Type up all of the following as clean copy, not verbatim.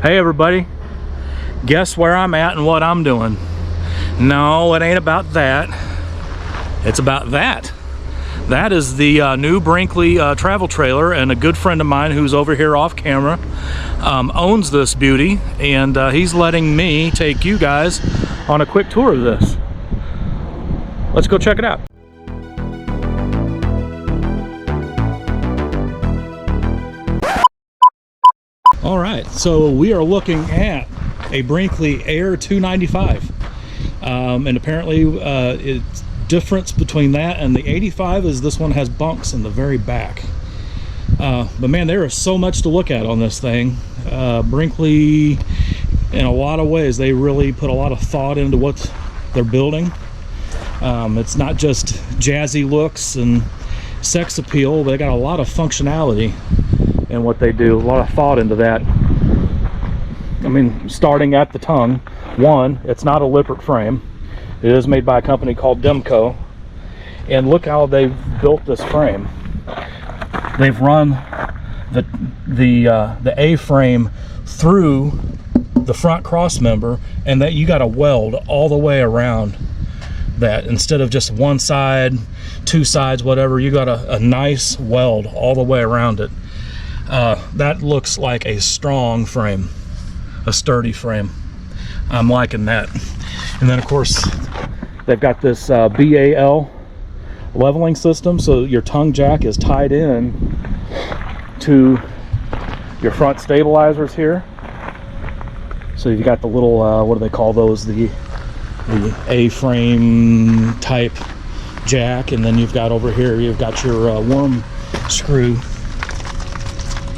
Hey everybody, guess where I'm at and what I'm doing? No, it ain't about that. It's about that. That is the new Brinkley travel trailer, and a good friend of mine who's over here off camera owns this beauty, and he's letting me take you guys on a quick tour of this. Let's go check it out. All right, so we are looking at a Brinkley AIR295, and apparently it's difference between that and the 85 is this one has bunks in the very back. But man, there is so much to look at on this thing. Brinkley, in a lot of ways, they really put a lot of thought into what they're building. It's not just jazzy looks and sex appeal. They got a lot of functionality in what they do, a lot of thought into that. I mean, starting at the tongue, one, it's not a Lippert frame. It is made by a company called Demco, and look how they've built this frame. They've run the A-frame through the front cross member, and that you got a weld all the way around that. Instead of just one side, two sides, whatever, you got a nice weld all the way around it. That looks like a strong frame, a sturdy frame. I'm liking that. And then of course they've got this BAL leveling system, so your tongue jack is tied in to your front stabilizers here. So you got the little what do they call those, the A-frame type jack, and then you've got over here, you've got your worm screw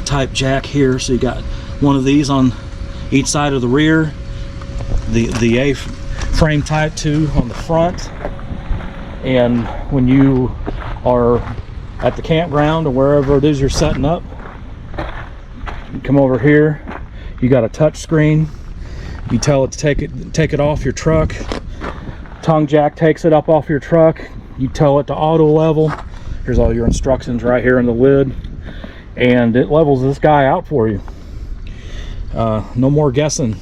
type jack here. So you got one of these on each side of the rear, the A-frame type 2 on the front, and when you are at the campground or wherever it is you're setting up, you come over here, you got a touch screen. You tell it to take it off your truck. Tongue jack takes it up off your truck. You tell it to auto level. Here's all your instructions right here in the lid, and it levels this guy out for you. No more guessing.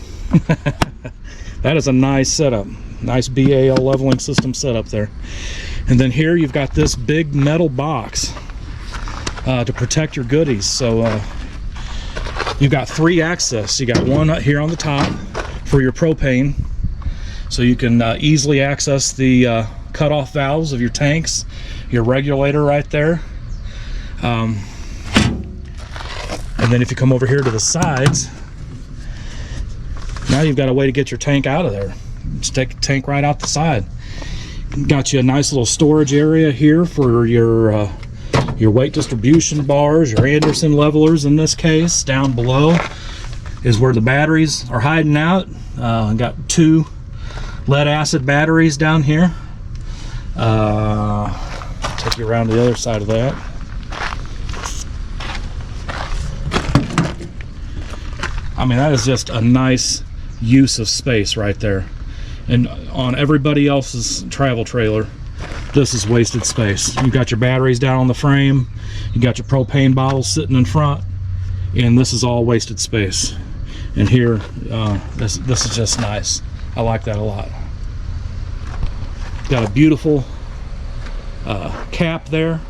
That is a nice setup, nice BAL leveling system setup there. And then here you've got this big metal box to protect your goodies. So you've got 3 access. You got one here on the top for your propane, so you can easily access the cutoff valves of your tanks, your regulator right there. And then if you come over here to the sides, now you've got a way to get your tank out of there. Just take the tank right out the side. Got you a nice little storage area here for your weight distribution bars, your Anderson levelers in this case. Down below is where the batteries are hiding out. Got 2 lead acid batteries down here. Take you around to the other side of that. I mean, that is just a nice use of space right there. And on everybody else's travel trailer, this is wasted space. You got your batteries down on the frame, you got your propane bottles sitting in front, and this is all wasted space. And here, this is just nice. I like that a lot. Got a beautiful cap there,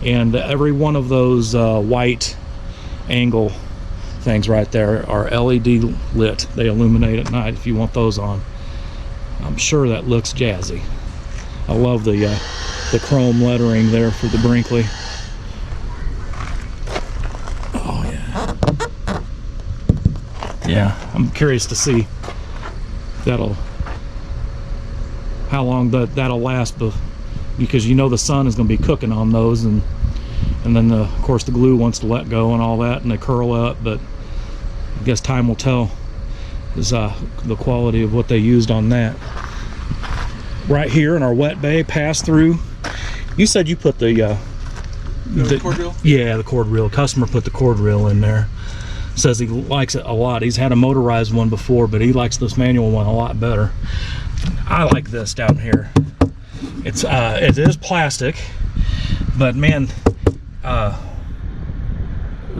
and every one of those white angle things right there are LED lit. They illuminate at night if you want those on. I'm sure that looks jazzy. I love the chrome lettering there for the Brinkley. Oh yeah. Yeah, I'm curious to see how long that'll last, because you know the sun is going to be cooking on those, and then of course the glue wants to let go and all that, and they curl up. But I guess time will tell is the quality of what they used on that. Right here in our wet bay pass through, you said you put the cord reel? Yeah, the cord reel. Customer put the cord reel in there. Says he likes it a lot. He's had a motorized one before, but he likes this manual one a lot better. I like this down here. It is plastic, but man,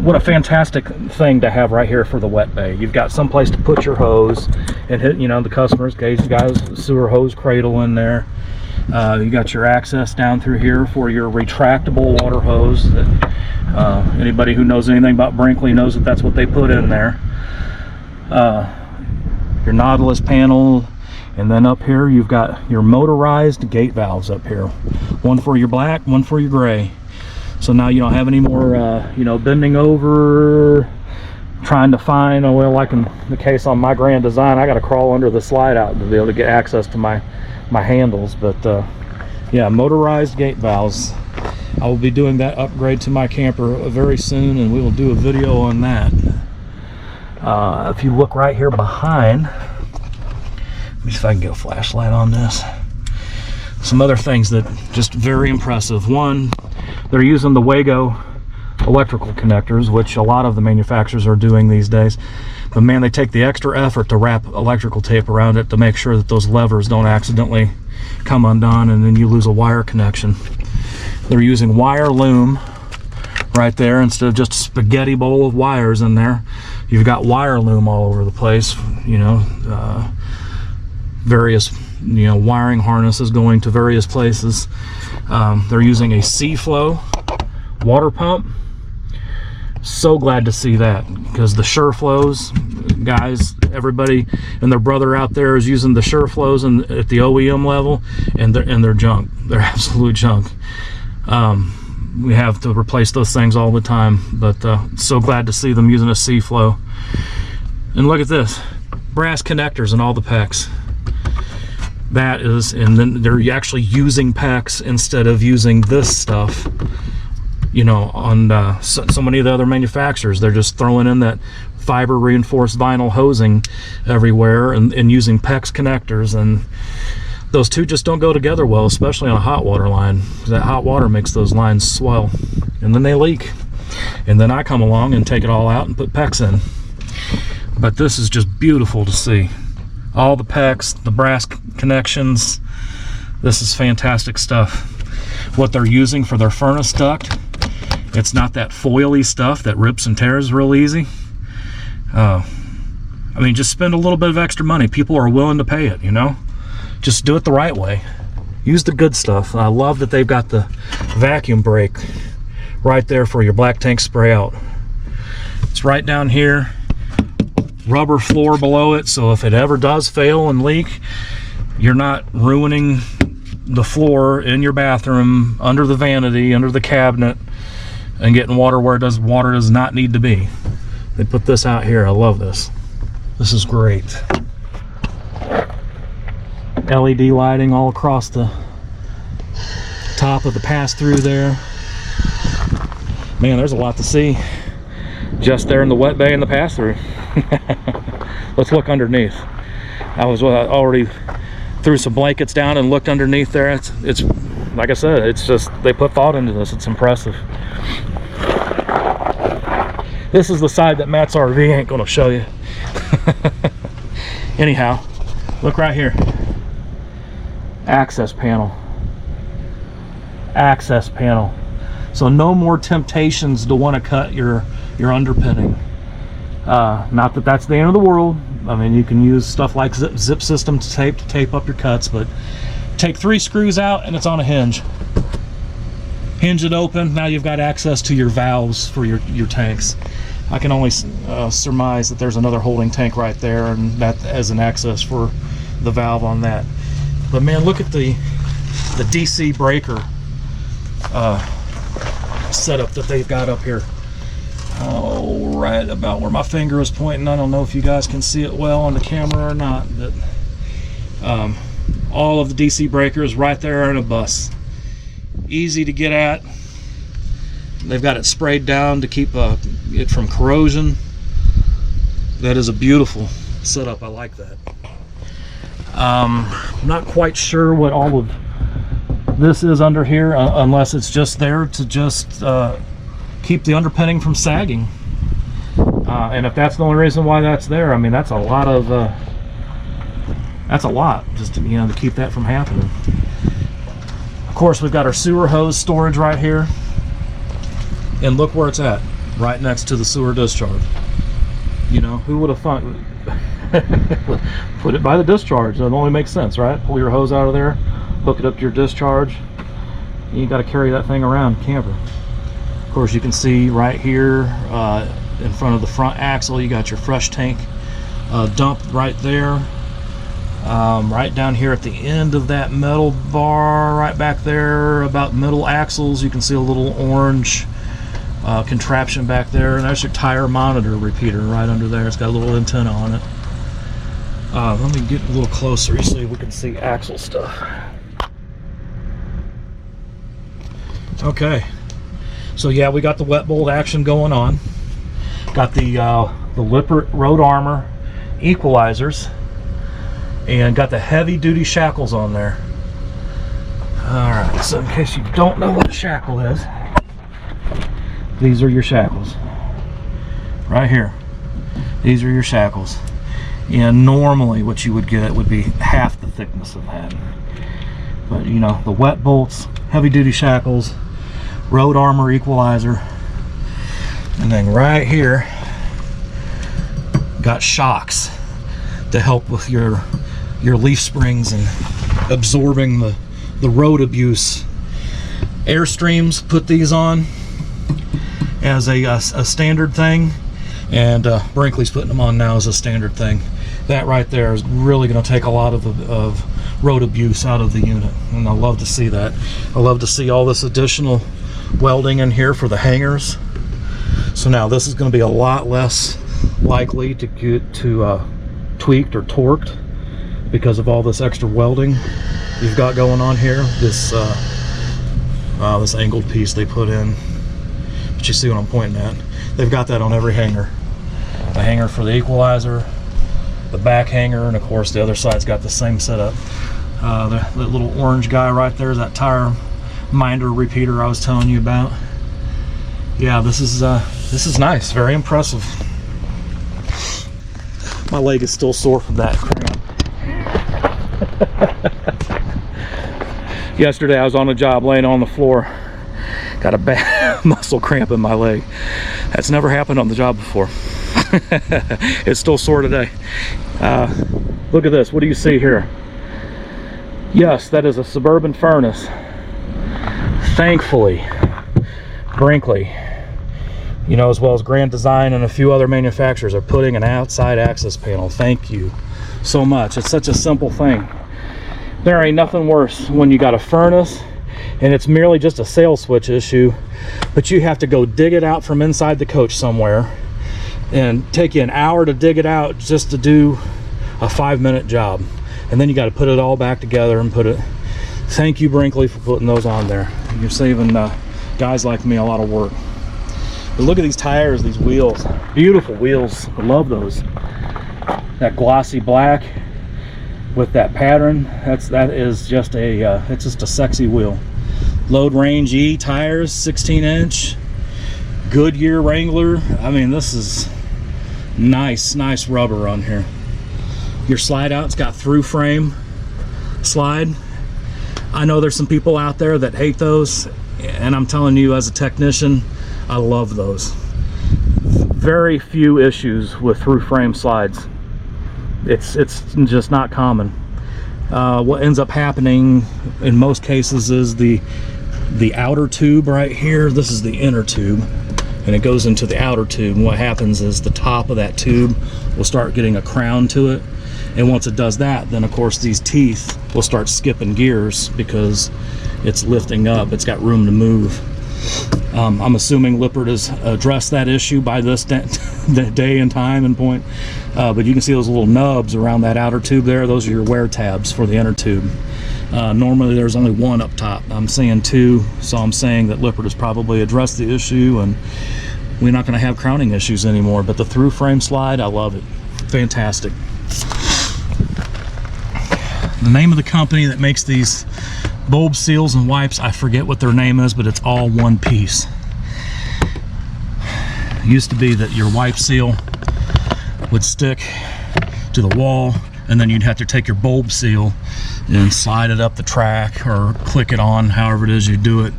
what a fantastic thing to have right here for the wet bay. You've got some place to put your hose and hit, you know, the customer's case, you got a sewer hose cradle in there. You got your access down through here for your retractable water hose. That, anybody who knows anything about Brinkley knows that that's what they put in there. Your Nautilus panel, and then up here you've got your motorized gate valves up here. One for your black, one for your gray. So now you don't have any more, you know, bending over, trying to find, oh, well, like in the case on my Grand Design, I got to crawl under the slide out to be able to get access to my handles. But yeah, motorized gate valves. I will be doing that upgrade to my camper very soon, and we will do a video on that. If you look right here behind, let me see if I can get a flashlight on this. Some other things that just very impressive. One, they're using the Wago electrical connectors, which a lot of the manufacturers are doing these days. But man, they take the extra effort to wrap electrical tape around it to make sure that those levers don't accidentally come undone and then you lose a wire connection. They're using wire loom right there instead of just a spaghetti bowl of wires in there. You've got wire loom all over the place, you know, various, you know, wiring harnesses going to various places. They're using a C-Flow water pump. So glad to see that, because the SureFlows guys, everybody and their brother out there is using the SureFlows at the OEM level, and they're junk. They're absolute junk. We have to replace those things all the time, but so glad to see them using a C-Flow. And look at this, brass connectors in all the PEX. That is, and then they're actually using PEX instead of using this stuff, you know, on so many of the other manufacturers. They're just throwing in that fiber reinforced vinyl hosing everywhere and using PEX connectors, and those two just don't go together well, especially on a hot water line. That hot water makes those lines swell and then they leak, and then I come along and take it all out and put PEX in. But this is just beautiful to see. All the PEX, the brass connections, this is fantastic stuff. What they're using for their furnace duct, it's not that foily stuff that rips and tears real easy. I mean, just spend a little bit of extra money. People are willing to pay it, you know? Just do it the right way. Use the good stuff. I love that they've got the vacuum brake right there for your black tank spray out. It's right down here. Rubber floor below it, so if it ever does fail and leak, you're not ruining the floor in your bathroom, under the vanity, under the cabinet, and getting water where water does not need to be. They put this out here. I love this. This is great. LED lighting all across the top of the pass-through there. Man, there's a lot to see just there in the wet bay and the pass-through. Let's look underneath. I already threw some blankets down and looked underneath there. It's like I said, it's just, they put thought into this. It's impressive. This is the side that Matt's RV ain't gonna show you. Anyhow, look right here. Access panel. Access panel. So no more temptations to want to cut your underpinning. Not that that's the end of the world. I mean, you can use stuff like zip system tape to tape up your cuts, but take 3 screws out and it's on a hinge. Hinge it open. Now you've got access to your valves for your tanks. I can only surmise that there's another holding tank right there, and that as an access for the valve on that. But man, look at the DC breaker setup that they've got up here. Oh, right about where my finger is pointing. I don't know if you guys can see it well on the camera or not, but all of the DC breakers right there in a bus. Easy to get at. They've got it sprayed down to keep it from corrosion. That is a beautiful setup. I like that. I'm not quite sure what all of this is under here, unless it's just there to just keep the underpinning from sagging. And if that's the only reason why that's there, I mean, that's a lot of just to, you know, to keep that from happening. Of course, we've got our sewer hose storage right here, and look where it's at, right next to the sewer discharge. You know, who would have thought? Put it by the discharge. That only makes sense, right? Pull your hose out of there, hook it up to your discharge. You got to carry that thing around camper. Of course, you can see right here in front of the front axle, you got your fresh tank dump right there. Right down here at the end of that metal bar, right back there, about middle axles, you can see a little orange contraption back there, and that's your tire monitor repeater right under there. It's got a little antenna on it. Let me get a little closer so we can see axle stuff. Okay, so yeah, we got the wet bolt action going on. Got the Lippert road armor equalizers, and got the heavy duty shackles on there. Alright, so in case you don't know what a shackle is, these are your shackles. Right here. These are your shackles. And normally what you would get would be half the thickness of that. But you know, the wet bolts, heavy duty shackles, road armor equalizer, and then right here got shocks to help with your leaf springs and absorbing the road abuse. Airstreams put these on as a standard thing, and Brinkley's putting them on now as a standard thing. That right there is really going to take a lot of road abuse out of the unit, and I love to see that. I love to see all this additional welding in here for the hangers. So now this is going to be a lot less likely to get tweaked or torqued because of all this extra welding you've got going on here. This angled piece they put in, but you see what I'm pointing at. They've got that on every hanger. The hanger for the equalizer, the back hanger, and of course the other side's got the same setup. The little orange guy right there is that tire minder repeater I was telling you about. Yeah, this is nice, very impressive. My leg is still sore from that cramp. Yesterday I was on a job laying on the floor, got a bad muscle cramp in my leg. That's never happened on the job before. It's still sore today. Look at this. What do you see here? Yes, that is a Suburban furnace. Thankfully, Brinkley, you know, as well as Grand Design and a few other manufacturers, are putting an outside access panel. Thank you so much. It's such a simple thing. There ain't nothing worse when you got a furnace and it's merely just a sail switch issue, but you have to go dig it out from inside the coach somewhere and take you an hour to dig it out just to do a 5-minute job, and then you got to put it all back together and put it. Thank you, Brinkley, for putting those on there. You're saving guys like me a lot of work. But look at these tires, these wheels, beautiful wheels. I love those. That glossy black with that pattern, that is just a it's just a sexy wheel. Load Range E tires, 16-inch, Goodyear Wrangler. I mean, this is nice rubber on here. Your slide out's got through frame slide. I know there's some people out there that hate those, and I'm telling you, as a technician, I love those. Very few issues with through frame slides. It's just not common. What ends up happening in most cases is the outer tube right here. This is the inner tube, and it goes into the outer tube, and what happens is the top of that tube will start getting a crown to it, and once it does that, then of course these teeth will start skipping gears because it's lifting up, it's got room to move. I'm assuming Lippert has addressed that issue by this day and time and point, but you can see those little nubs around that outer tube there. Those are your wear tabs for the inner tube. Normally there's only one up top. I'm seeing two, so I'm saying that Lippert has probably addressed the issue and we're not going to have crowning issues anymore. But the through frame slide, I love it. Fantastic. The name of the company that makes these bulb seals and wipes, I forget what their name is, but it's all one piece. It used to be that your wipe seal would stick to the wall, and then you'd have to take your bulb seal and slide it up the track or click it on, however it is you do it.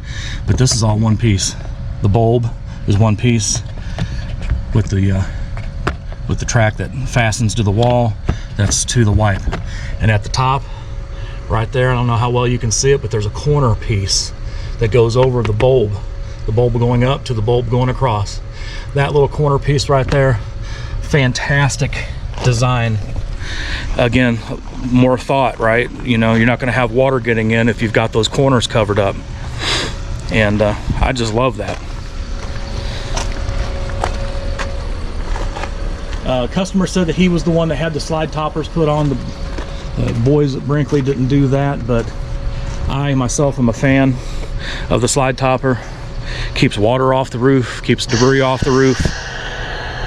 But this is all one piece. The bulb is one piece, with the track that fastens to the wall. That's to the wipe. And at the top, right there, I don't know how well you can see it, but there's a corner piece that goes over the bulb going up to the bulb going across. That little corner piece right there, fantastic design. Again, more thought, right? You know, you're not going to have water getting in if you've got those corners covered up. And I just love that. Customer said that he was the one that had the slide toppers put on. The boys at Brinkley didn't do that, but I myself am a fan of the slide topper. Keeps water off the roof, keeps debris off the roof.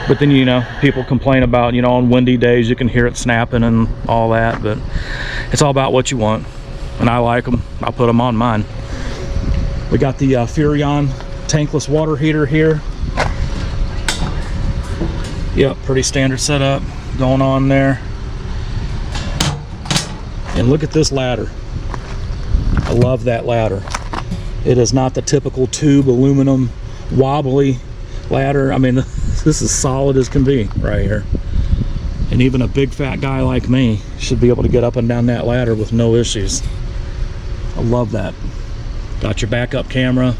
But then, you know, people complain about, you know, on windy days you can hear it snapping and all that, but it's all about what you want. And I like them. I'll put them on mine. We got the Furrion tankless water heater here. Yep, pretty standard setup going on there. And look at this ladder. I love that ladder. It is not the typical tube aluminum wobbly ladder. I mean, this is solid as can be right here. And even a big fat guy like me should be able to get up and down that ladder with no issues. I love that. Got your backup camera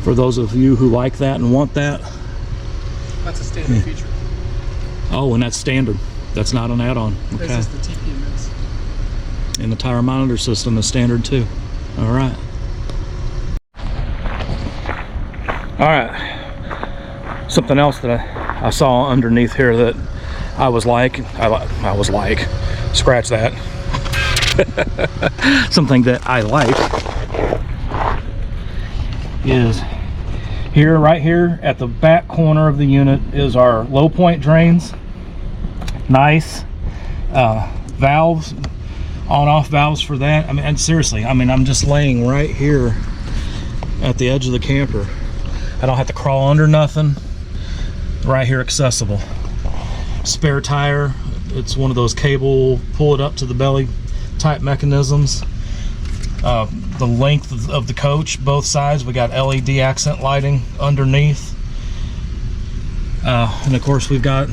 for those of you who like that and want that. That's a standard feature. Oh, and that's standard. That's not an add-on. Okay. This is the TPMS. And the tire monitor system is standard too. All right. All right. Something else that I saw underneath here that I was like, scratch that. Something that I like is here, right here at the back corner of the unit is our low point drains. Nice valves, on-off valves for that. I mean, and seriously, I mean, I'm just laying right here at the edge of the camper. I don't have to crawl under nothing. Right here, accessible. Spare tire. It's one of those cable pull it up to the belly type mechanisms. The length of the coach, both sides, we got LED accent lighting underneath. And of course we've got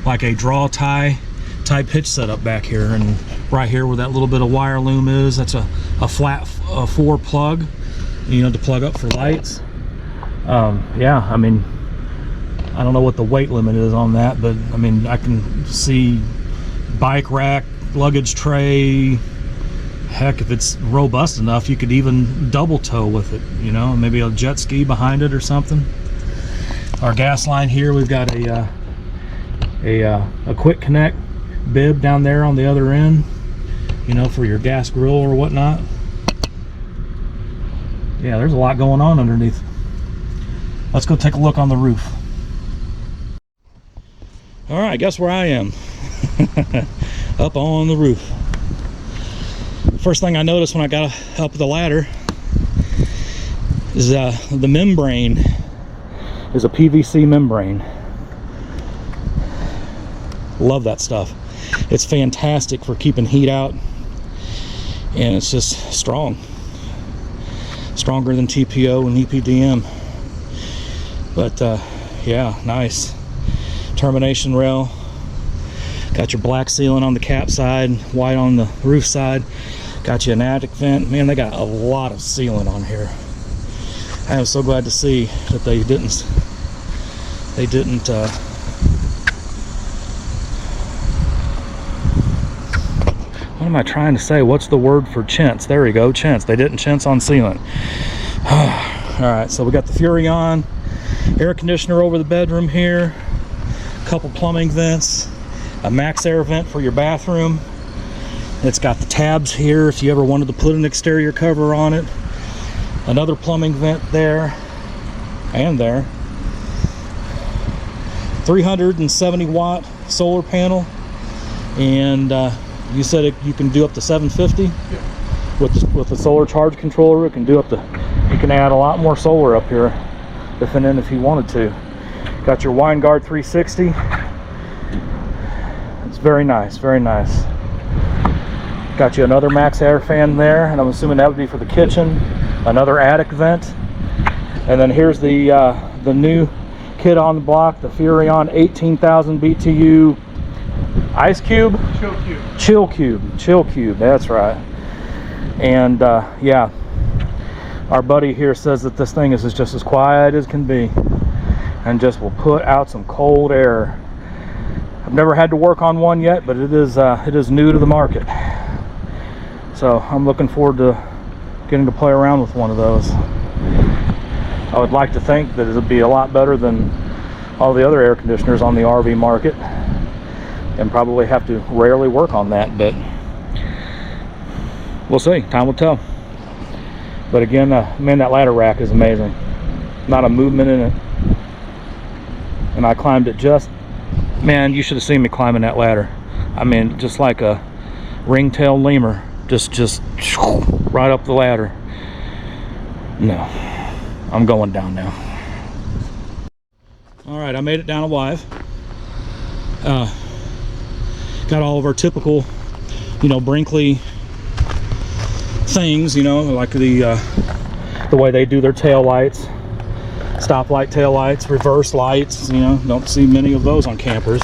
like a draw tie type hitch setup back here, and right here where that little bit of wire loom is, that's a flat 4 plug, you know, to plug up for lights. Yeah, I mean, I don't know what the weight limit is on that, but I mean, I can see bike rack, luggage tray. Heck, if it's robust enough, you could even double tow with it, you know, maybe a jet ski behind it or something. Our gas line here, we've got a quick connect bib down there on the other end, you know, for your gas grill or whatnot. Yeah, there's a lot going on underneath. Let's go take a look on the roof. All right, guess where I am? Up on the roof. First thing I noticed when I got up the ladder is the membrane is a PVC membrane. Love that stuff. It's fantastic for keeping heat out, and it's just strong. Stronger than TPO and EPDM. But yeah, nice. Termination rail. Got your black sealant on the cap side, white on the roof side. Got you an attic vent. Man, they got a lot of sealant on here. I am so glad to see that they didn't what am I trying to say? What's the word for chintz? There we go, chintz. They didn't chintz on sealant. All right, so we got the Furrion air conditioner over the bedroom here, a couple plumbing vents, a max air vent for your bathroom. It's got the tabs here if you ever wanted to put an exterior cover on it. Another plumbing vent there and there. 370 watt solar panel, and you said you can do up to 750. Yeah. With the solar charge controller, it can do up to, you can add a lot more solar up here if you wanted to. Got your Wine Guard 360. It's very nice, very nice. Got you another max air fan there, and I'm assuming that would be for the kitchen. Another attic vent, and then here's the new kid on the block, the Furion 18,000 BTU Ice Cube? Chill Cube, that's right. And yeah, our buddy here says that this thing is just as quiet as can be and just will put out some cold air. I've never had to work on one yet, but it is new to the market. So I'm looking forward to getting to play around with one of those. I would like to think that it would be a lot better than all the other air conditioners on the RV market, and probably have to rarely work on that, but we'll see. Time will tell. But again, man, that ladder rack is amazing. Not a movement in it. And I climbed it just, man, you should have seen me climbing that ladder. I mean, just like a ringtail lemur, just right up the ladder. No, I'm going down now. All right, I made it down alive. Got all of our typical, you know, Brinkley things, you know, like the way they do their tail lights, stoplight tail lights, reverse lights. You know, don't see many of those on campers.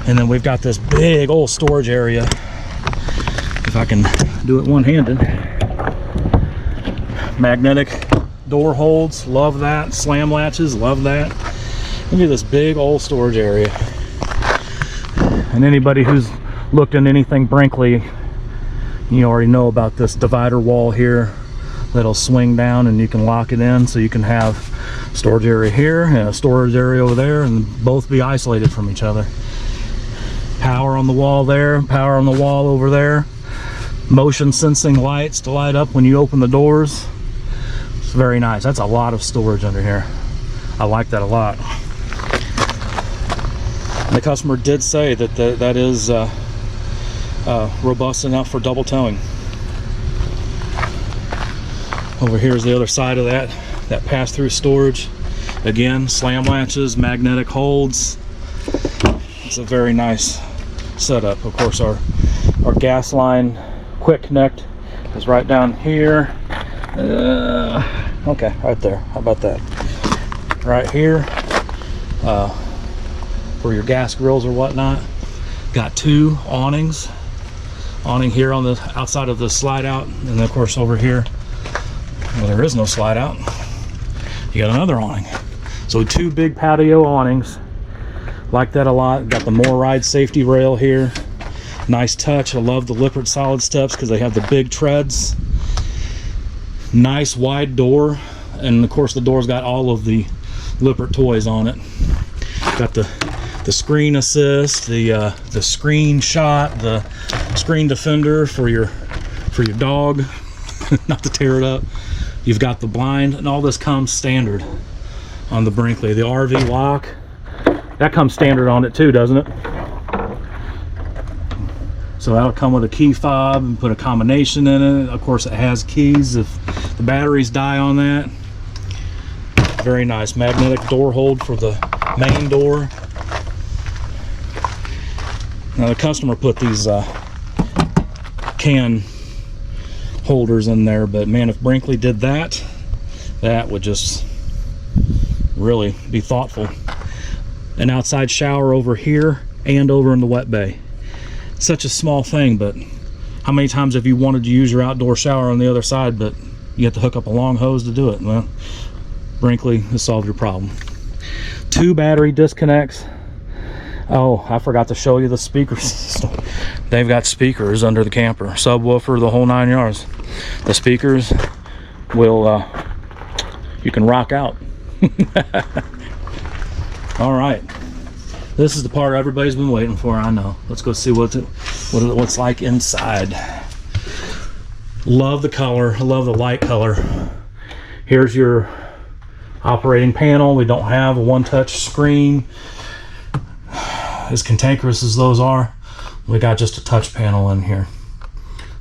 And then we've got this big old storage area, if I can do it one-handed. Magnetic door holds, love that. Slam latches, love that. Look at this big old storage area. And anybody who's looked at anything Brinkley, you already know about this divider wall here that'll swing down and you can lock it in, so you can have storage area here and a storage area over there and both be isolated from each other. Power on the wall there, power on the wall over there. Motion sensing lights to light up when you open the doors. It's very nice. That's a lot of storage under here. I like that a lot. The customer did say that that is robust enough for double towing. Over here is the other side of that pass-through storage. Again, slam latches, magnetic holds. It's a very nice setup. Of course, our gas line quick connect is right down here. Okay, right there. How about that? Right here. For your gas grills or whatnot. Got two awnings. Awning here on the outside of the slide out, and then of course over here, well, there is no slide out, you got another awning. So two big patio awnings. Like that a lot. Got the More Ride safety rail here. Nice touch. I love the Lippert solid steps because they have the big treads. Nice wide door, and of course the door's got all of the Lippert toys on it. Got the screen assist, the screen shot, the screen defender for your dog, not to tear it up. You've got the blind, and all this comes standard on the Brinkley. The RV lock, that comes standard on it too, doesn't it? So that'll come with a key fob and put a combination in it. Of course, it has keys if the batteries die on that. Very nice. Magnetic door hold for the main door. Now the customer put these can holders in there, but man, if Brinkley did that, that would just really be thoughtful. An outside shower over here and over in the wet bay. Such a small thing, but how many times have you wanted to use your outdoor shower on the other side, but you have to hook up a long hose to do it? Well, Brinkley has solved your problem. Two battery disconnects. Oh, I forgot to show you the speakers. They've got speakers under the camper, subwoofer, the whole 9 yards. The speakers will, you can rock out. All right, this is the part everybody's been waiting for. I know. Let's go see what's like inside. Love the color. I love the light color. Here's your operating panel. We don't have a one-touch screen. As cantankerous as those are, we got just a touch panel in here.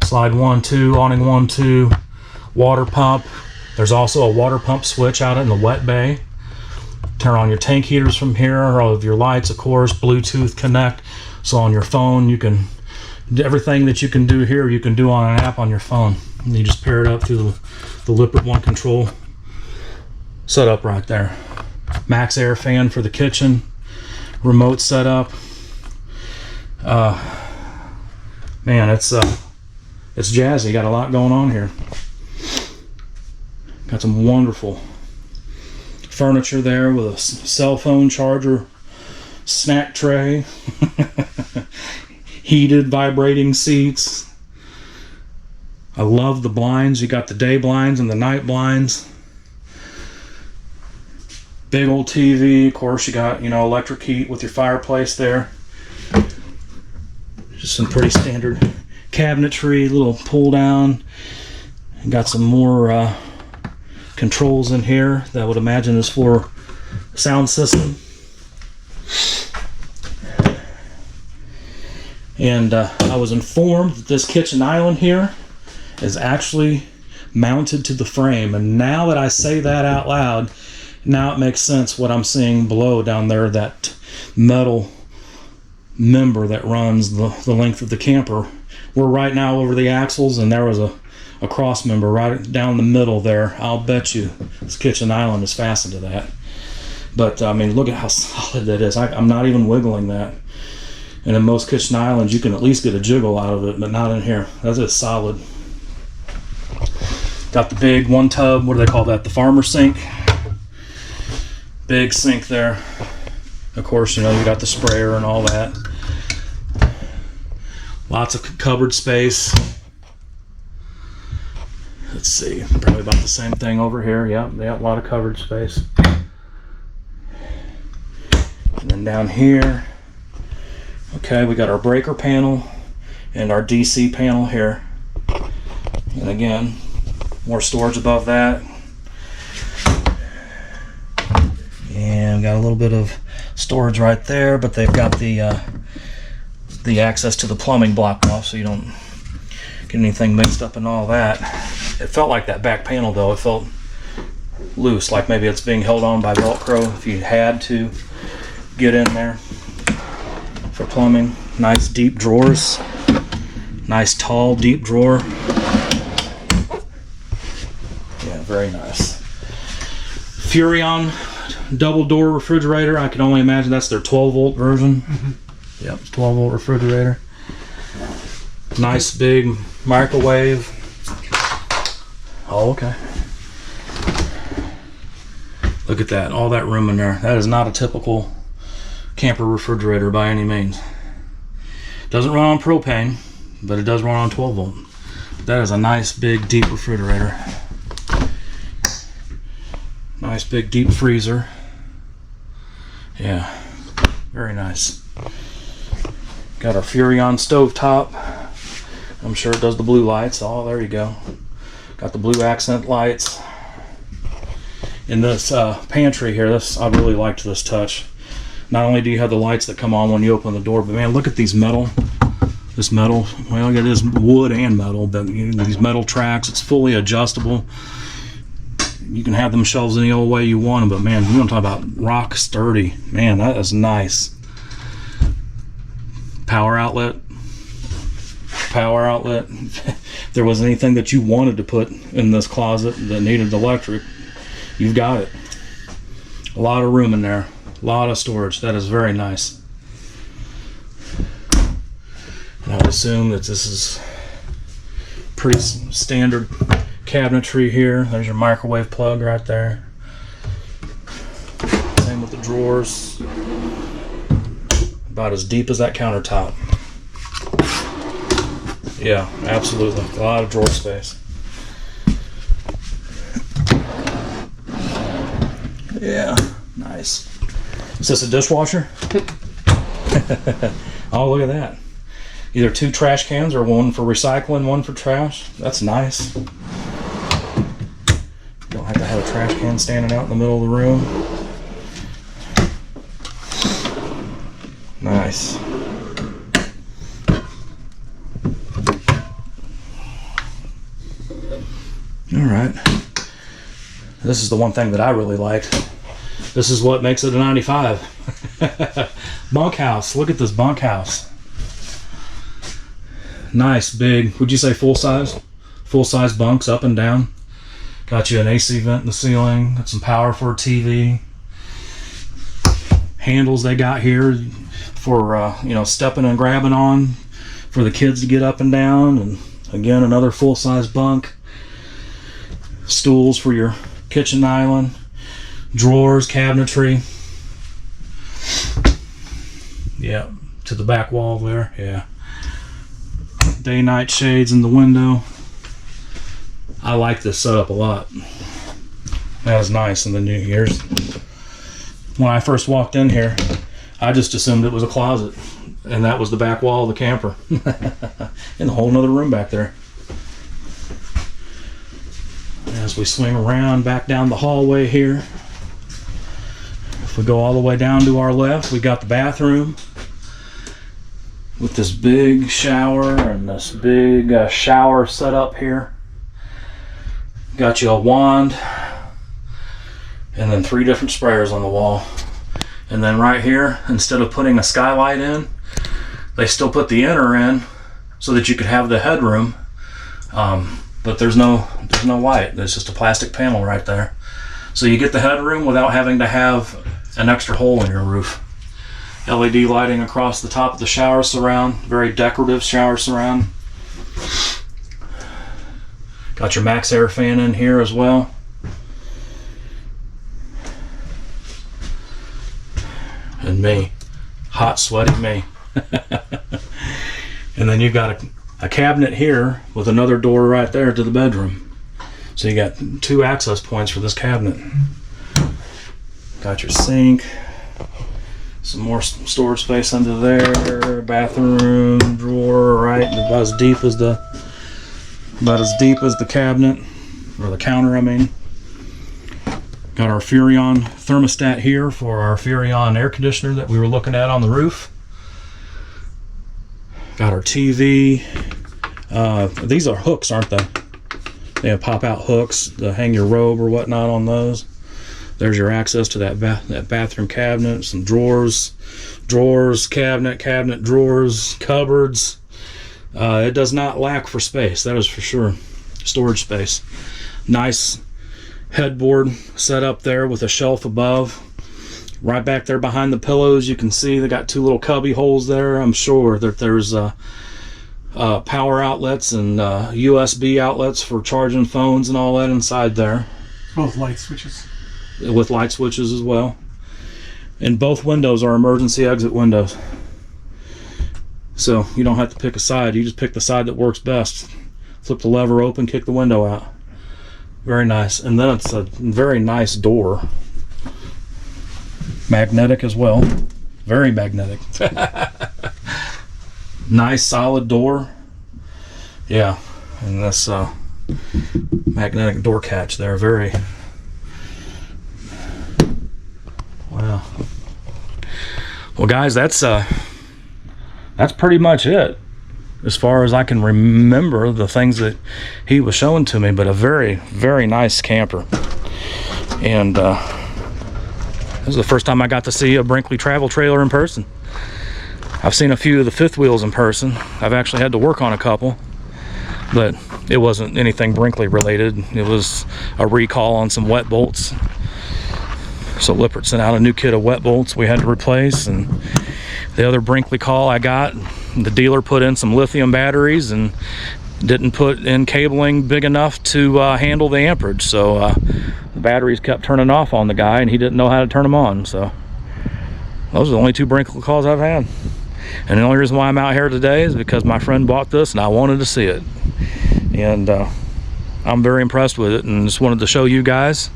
Slide 1, 2, awning 1, 2, water pump. There's also a water pump switch out in the wet bay. Turn on your tank heaters from here, or all of your lights, of course. Bluetooth connect. So on your phone, you can everything that you can do here, you can do on an app on your phone. And you just pair it up through the Lippert One Control setup right there. max air fan for the kitchen, remote setup. Man, it's jazzy. Got a lot going on here. Got some wonderful furniture there with a cell phone charger, snack tray, heated vibrating seats. I love the blinds. You got the day blinds and the night blinds. Big old TV. Of course, you got, you know, electric heat with your fireplace there. Just some pretty standard cabinetry, little pull down. And got some more controls in here that I would imagine is for sound system. And I was informed that this kitchen island here is actually mounted to the frame, and now that I say that out loud, now it makes sense what I'm seeing below down there, that metal member that runs the length of the camper. We're right now over the axles, and there was a cross member right down the middle there. I'll bet you this kitchen island is fastened to that. But I mean, look at how solid that is. I'm not even wiggling that. And in most kitchen islands, you can at least get a jiggle out of it, but not in here. That is solid. Got the big one tub, what do they call that? The farmer sink. Big sink there. Of course, you know, you got the sprayer and all that. Lots of cupboard space. Let's see, probably about the same thing over here. Yep, a lot of cupboard space. And then down here, okay, we got our breaker panel and our DC panel here. And again, more storage above that. And got a little bit of storage right there, but they've got the access to the plumbing blocked off, so you don't get anything mixed up and all that. It felt like that back panel though, it felt loose, like maybe it's being held on by Velcro if you had to get in there for plumbing. Nice deep drawers, nice tall deep drawer. Yeah, very nice. Furrion double door refrigerator. I can only imagine that's their 12 volt version. Mm-hmm. Yep, 12 volt refrigerator. Nice big microwave. Oh, okay. Look at that, all that room in there. That is not a typical camper refrigerator by any means. Doesn't run on propane, but it does run on 12 volt. That is a nice big deep refrigerator. Nice big deep freezer. Yeah, very nice. Got our Furrion stovetop. I'm sure it does the blue lights. Oh, there you go. Got the blue accent lights. In this pantry here, I really liked this touch. Not only do you have the lights that come on when you open the door, but man, look at these this metal, well, it is wood and metal, but these metal tracks, it's fully adjustable. You can have them shelves any old way you want them, but man, you want to talk about rock sturdy. Man, that is nice. Power outlet. If there was anything that you wanted to put in this closet that needed electric, you've got it. A lot of room in there, a lot of storage. That is very nice. And I would assume that this is pretty standard cabinetry here. There's your microwave plug right there. Same with the drawers. About as deep as that countertop. Yeah, absolutely. A lot of drawer space. Yeah, nice. Is this a dishwasher? Oh, look at that. Either 2 trash cans or one for recycling, one for trash. That's nice. Don't have to have a trash can standing out in the middle of the room. Nice. All right. This is the one thing that I really liked. This is what makes it a 95. Bunkhouse. Look at this bunkhouse. Nice, big. Would you say full size? Full size bunks up and down. Got you an AC vent in the ceiling. Got some power for a TV. handles they got here for you know, stepping and grabbing on for the kids to get up and down. And again, another full-size bunk. Stools for your kitchen island, drawers, cabinetry. Yeah, to the back wall there. Yeah, day-night shades in the window. I like this setup a lot. That was nice in the new years. When I first walked in here, I just assumed it was a closet, and that was the back wall of the camper. And a whole nother room back there. As we swing around back down the hallway here, if we go all the way down to our left, we got the bathroom with this big shower and this big shower set up here. Got you a wand and then 3 different sprayers on the wall. And then right here, instead of putting a skylight in, they still put the inner in so that you could have the headroom. But there's no light. There's just a plastic panel right there. So you get the headroom without having to have an extra hole in your roof. LED lighting across the top of the shower surround. Very decorative shower surround. Got your max air fan in here as well. And me. Hot, sweaty me. And then you've got a cabinet here with another door right there to the bedroom. So you got 2 access points for this cabinet. Got your sink, some more storage space under there, bathroom drawer, right, about as deep as the cabinet, or the counter, I mean. Got our Furrion thermostat here for our Furrion air conditioner that we were looking at on the roof. Got our TV. These are hooks, aren't they? They have pop-out hooks to hang your robe or whatnot on those. There's your access to that bathroom cabinet. Some drawers, cabinet, drawers, cupboards. It does not lack for space, that is for sure. Storage space. Nice headboard set up there with a shelf above. Right back there behind the pillows, you can see they got 2 little cubby holes there. I'm sure that there's power outlets and USB outlets for charging phones and all that inside there. Both light switches. With light switches as well. And both windows are emergency exit windows. So you don't have to pick a side. You just pick the side that works best. Flip the lever open, kick the window out. Very nice. And then it's a very nice door. Magnetic as well. Very magnetic. Nice solid door. Yeah. And this magnetic door catch there. Very. Wow. Well, guys, that's pretty much it as far as I can remember the things that he was showing to me, but a very, very nice camper. And this is the first time I got to see a Brinkley travel trailer in person. I've seen a few of the fifth wheels in person. I've actually had to work on a couple, but it wasn't anything Brinkley related. It was a recall on some wet bolts. So Lippert sent out a new kit of wet bolts we had to replace, and the other Brinkley call I got, the dealer put in some lithium batteries and didn't put in cabling big enough to handle the amperage, so the batteries kept turning off on the guy and he didn't know how to turn them on. So those are the only 2 Brinkley calls I've had, and the only reason why I'm out here today is because my friend bought this and I wanted to see it, and I'm very impressed with it, and just wanted to show you guys,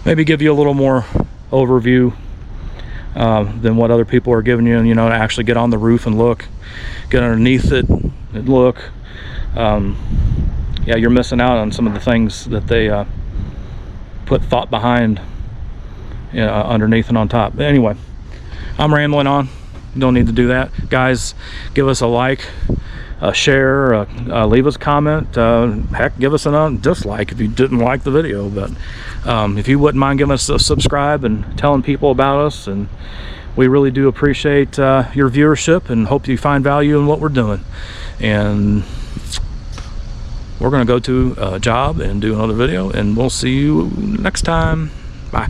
maybe give you a little more overview than what other people are giving you, to actually get on the roof and look, get underneath it and look. Yeah, you're missing out on some of the things that they put thought behind underneath and on top. But anyway, I'm rambling on. Don't need to do that. Guys, give us a like, a share, leave us a comment, heck, give us a dislike if you didn't like the video. But if you wouldn't mind giving us a subscribe and telling people about us, and we really do appreciate your viewership and hope you find value in what we're doing. And we're going to go to a job and do another video, and we'll see you next time. Bye.